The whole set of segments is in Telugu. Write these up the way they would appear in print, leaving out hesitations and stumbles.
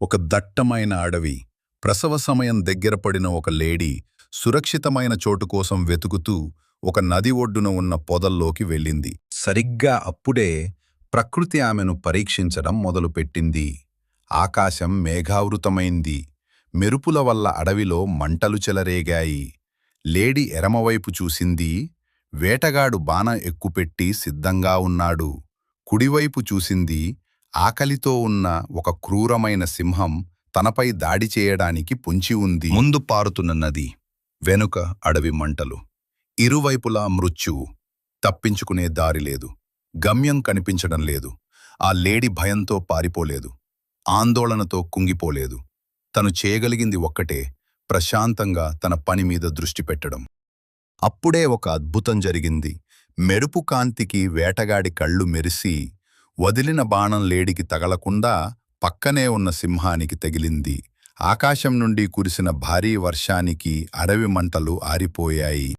ఒక దట్టమైన అడవి, ప్రసవ సమయం దగ్గర పడిన ఒక లేడీ సురక్షితమైన చోటు కోసం వెతుకుతూ ఒక నది ఒడ్డున ఉన్న పొదల్లోకి వెళ్ళింది. సరిగ్గా అప్పుడే ప్రకృతి ఆమెను పరీక్షించడం మొదలుపెట్టింది. ఆకాశం మేఘావృతమైంది. మెరుపుల వల్ల అడవిలో మంటలు చెలరేగాయి. లేడీ ఎడమవైపు చూసింది. వేటగాడు బాణం ఎక్కుపెట్టి సిద్ధంగా ఉన్నాడు. కుడివైపు చూసింది. ఆకలితో ఉన్న ఒక క్రూరమైన సింహం తనపై దాడి చేయడానికి పొంచి ఉంది. ముందు పారుతున్న నది, వెనుక అడవి మంటలు, ఇరువైపులా మృత్యువు. తప్పించుకునే దారి లేదు. గమ్యం కనిపించడం లేదు. ఆ లేడీ భయంతో పారిపోలేదు. ఆందోళనతో కుంగిపోలేదు. తను చేయగలిగింది ఒక్కటే, ప్రశాంతంగా తన పని మీద దృష్టి పెట్టడం. అప్పుడే ఒక అద్భుతం జరిగింది. మెరుపు కాంతికి వేటగాడి కళ్ళు మెరిసి, వదిలిన బాణం లేడికి తగలకుండా పక్కనే ఉన్న సింహానికి తగిలింది. ఆకాశం నుండి కురిసిన భారీ వర్షానికి అడవి మంటలు ఆరిపోయాయి.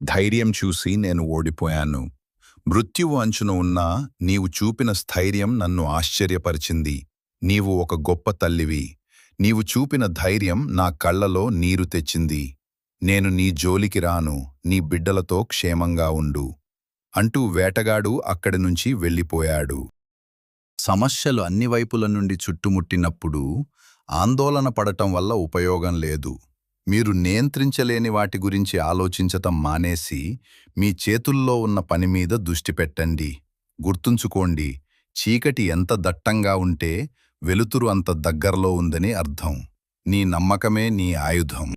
ధైర్యం చూసి నేను ఓడిపోయాను. మృత్యువు అంచున ఉన్నా నీవు చూపిన స్థైర్యం నన్ను ఆశ్చర్యపరిచింది. నీవు ఒక గొప్ప తల్లివి. నీవు చూపిన ధైర్యం నా కళ్లలో నీరు తెచ్చింది. నేను నీ జోలికి రాను, నీ బిడ్డలతో క్షేమంగా ఉండు అంటూ వేటగాడు అక్కడి నుంచి వెళ్ళిపోయాడు. సమస్యలు అన్ని వైపుల నుండి చుట్టుముట్టినప్పుడు ఆందోళన పడటం వల్ల ఉపయోగం లేదు. మీరు నియంత్రించలేని వాటి గురించి ఆలోచించటం మానేసి మీ చేతుల్లో ఉన్న పని మీద దృష్టి పెట్టండి. గుర్తుంచుకోండి, చీకటి ఎంత దట్టంగా ఉంటే వెలుతురు అంత దగ్గరలో ఉందని అర్థం. నీ నమ్మకమే నీ ఆయుధం.